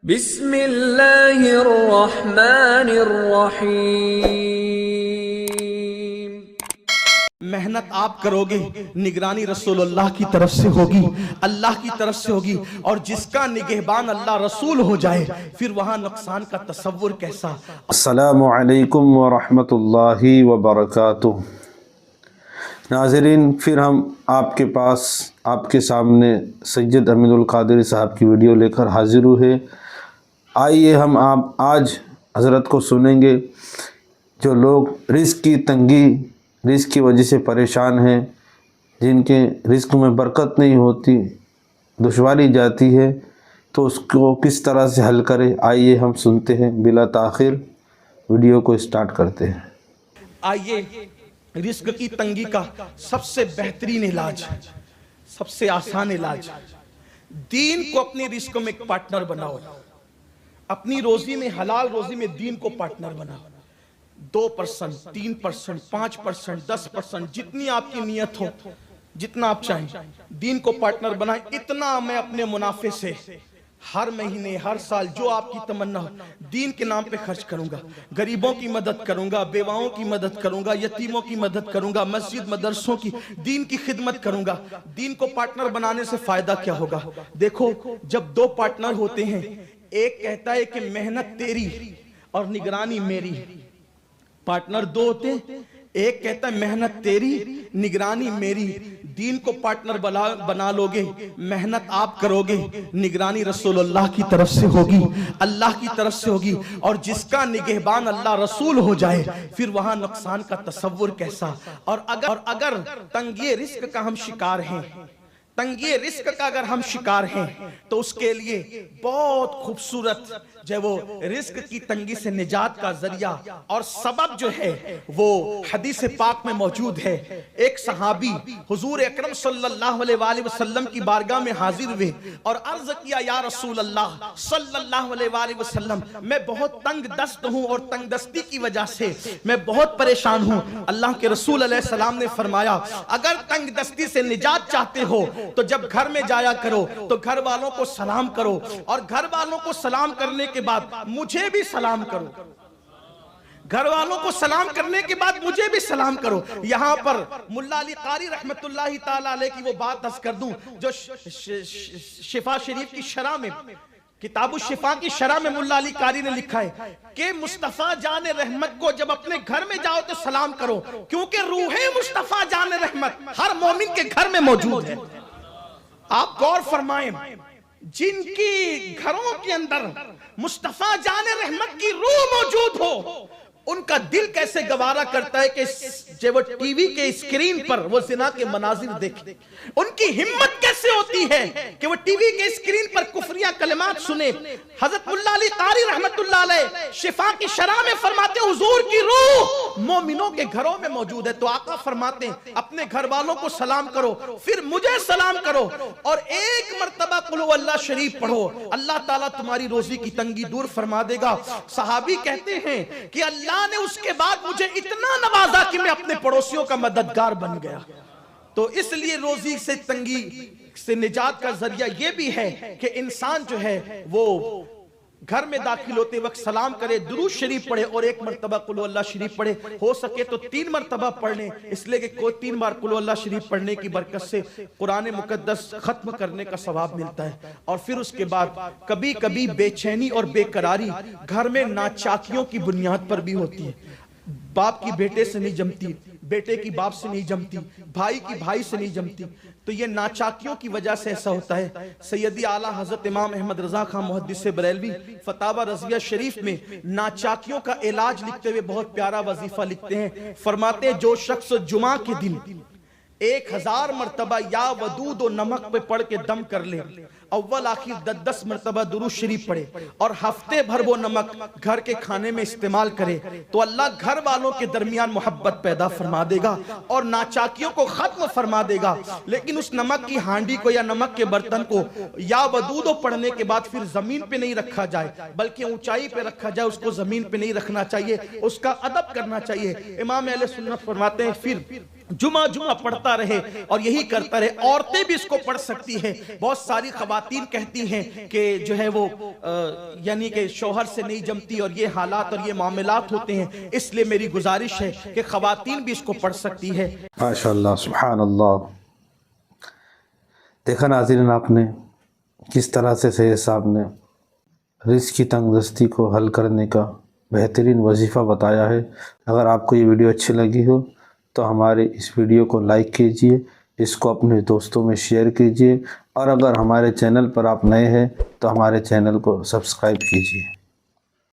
बिस्मिल्लाहिर्रहमानिर्रहीम। मेहनत आप करोगे, निगरानी रसूलुल्लाह की तरफ से होगी, अल्लाह की तरफ से होगी। और जिसका निगहबान अल्लाह रसूल हो जाए फिर वहां नुकसान का तसव्वुर कैसा। अस्सलामु अलैकुम व रहमतुल्लाहि व बरकातुहू। नाज़रीन, फिर हम आपके पास आपके सामने सैयद अमीनुल क़ादरी साहब की वीडियो लेकर हाजिर हुए। आइए हम आप आज हज़रत को सुनेंगे। जो लोग रिज़्क़ की तंगी, रिज़्क़ की वजह से परेशान हैं, जिनके रिज़्क़ में बरकत नहीं होती, दुश्वारी जाती है, तो उसको किस तरह से हल करें, आइए हम सुनते हैं। बिला ताख़िर वीडियो को स्टार्ट करते हैं। आइए, रिस्क की तंगी का सबसे बेहतरीन इलाज, सबसे आसान इलाज, दीन को अपने रिस्क में एक पार्टनर बनाओ। अपनी रोजी में, हलाल रोजी में दीन को पार्टनर बनाओ। 2%, 3%, 5%, 10%, जितनी आपकी नियत हो, जितना आप चाहें, दीन को पार्टनर बनाएं। इतना मैं अपने मुनाफे से हर महीने, हर साल, जो आपकी तमन्ना हो, दीन के नाम पे खर्च करूंगा। गरीबों की मदद करूंगा, बेवाओं की मदद करूंगा, यतीमों की मदद करूंगा, मस्जिद मदरसों की, दीन की खिदमत करूंगा। दीन को पार्टनर बनाने से फायदा क्या होगा? देखो, जब दो पार्टनर होते हैं, एक कहता है कि मेहनत तेरी और निगरानी मेरी। पार्टनर दो होते हैं, एक कहता है मेहनत तेरी, निगरानी मेरी। दीन को पार्टनर बना लोगे, मेहनत आप करोगे, निगरानी रसूलुल्लाह की तरफ से होगी, अल्लाह की तरफ से होगी। और जिसका निगहबान अल्लाह रसूल हो जाए फिर वहां नुकसान का तसव्वुर कैसा। और अगर तंगी रिस्क का हम शिकार हैं, तंगी रिस्क का अगर हम शिकार हैं, तो उसके लिए बहुत खूबसूरत जो वो रिस्क की तंगी से निजात का जरिया और सबब जो है वो हदीस पाक में मौजूद है। एक सहाबी हुजूर अकरम सल्लल्लाहु अलैहि वसल्लम की बारगाह में हाजिर हुए और अर्ज किया, या रसूल अल्लाह सल्लल्लाहु अलैहि वसल्लम, मैं बहुत तंग दस्त हूँ और तंग दस्ती की वजह से मैं बहुत परेशान हूँ। अल्लाह के रसूल अलैहि सलाम ने फरमाया, अगर तंग दस्ती से निजात चाहते हो तो जब घर में जाया करो तो घर वालों को सलाम करो, और घर वालों को सलाम करने के बाद मुझे भी सलाम करो। घर वालों को सलाम करने के बाद मुझे भी सलाम करो। यहां पर मुल्ला अली कारी रहमतुल्लाहि ताला अलैह की वो बात दस कर दूं, जो शिफा शरीफ की शरह में, किताबु शिफा की शरह में मुल्ला अली कारी ने लिखा है कि मुस्तफा जान रहमत को जब अपने घर में जाओ तो सलाम करो, क्योंकि रूहे मुस्तफा जान रहमत हर मोमिन के घर में मौजूद है। आप गौर फरमाएं, जिनकी घरों के अंदर मुस्तफा जान रहमत की रूह मौजूद हो, उनका दिल कैसे गवारा करता है कि जब वो टीवी के स्क्रीन पर वो जिना के मनाजिर देखे। उनकी हिम्मत कैसे होती है कि वो टीवी के स्क्रीन पर कुफरिया कलिमात सुने। हजरत मुल्ला अली कारी रहमतुल्लाह अलैह शिफा की शरह में फरमाते हैं, हुजूर की रूह मोमिनों के घरों में मौजूद है। तो आका फरमाते हैं, अपने घर वालों को सलाम करो, फिर मुझे सलाम करो, और एक मर्तबा कुल अल्लाह शरीफ पढ़ो, अल्लाह ताला तुम्हारी रोजी की तंगी दूर फरमा देगा। सहाबी कहते हैं कि अल्लाह ने उसके बाद मुझे इतना नवाजा कि मैं अपने पड़ोसियों का मददगार बन गया। तो इसलिए रोजी से तंगी से निजात का जरिया यह भी है कि इंसान जो है वो घर में दाखिल होते वक्त सलाम करे, दुरूद शरीफ पढ़े और एक मरतबा कुल अल्लाह शरीफ पढ़े। हो सके तो 3 मरतबा पढ़ लें, इसलिए कि कोई 3 बार कुल अल्लाह शरीफ पढ़ने की बरकत से कुरान मुकद्दस खत्म करने का सवाब मिलता है। और फिर उसके बाद कभी कभी बेचैनी और बेकरारी घर में नाचाकियों की बुनियाद पर भी होती है। बाप की बेटे से नहीं जमती, बेटे की बाप से नहीं जमती, भाई की भाई से नहीं जमती, तो ये नाचाकियों की वजह से ऐसा होता है। सैयदी आला हजरत इमाम अहमद रजा खान मुहद्दिस बरेलवी फतावा रजिया शरीफ में नाचाकियों का इलाज लिखते हुए बहुत प्यारा वजीफा लिखते हैं। फरमाते हैं, जो शख्स जुमा के दिन 1000 मरतबा या वदूद और नमक पे पढ़ के दम कर ले, अव्वल आखिर 10 मरतबा दुरूद शरीफ पढ़े, और हफ्ते भर वो नमक घर के खाने में इस्तेमाल करे, तो अल्लाह घर वालों के दरमियान मोहब्बत पैदा फरमा देगा और नाचाकियों को खत्म फरमा देगा। लेकिन उस नमक की हांडी को या नमक के बर्तन को या वदूद पढ़ने के बाद फिर जमीन पे नहीं रखा जाए, बल्कि ऊंचाई पे रखा जाए। उसको जमीन पे नहीं रखना चाहिए, उसका अदब करना चाहिए। इमाम अहले सुन्नत फरमाते हैं, फिर जुमा जुमा पढ़ता रहे और यही करता रहे। औरतें भी इसको पढ़ सकती है। बहुत सारी खवातीन खवातीन कहती हैं कि जो है वो यानी कि शौहर से नहीं जमती और ये हालात और ये मामलात होते हैं, इसलिए मेरी गुजारिश है कि खवातीन भी इसको पढ़ सकती है। माशाअल्लाह, सुभान अल्लाह। देखा नाज़रीन आपने किस तरह से सैयद साहब ने रिस्क की तंगदस्ती को हल करने का बेहतरीन वजीफ़ा बताया है। अगर आपको ये वीडियो अच्छी लगी हो तो हमारे इस वीडियो को लाइक कीजिए, इसको अपने दोस्तों में शेयर कीजिए और अगर हमारे चैनल पर आप नए हैं तो हमारे चैनल को सब्सक्राइब कीजिए।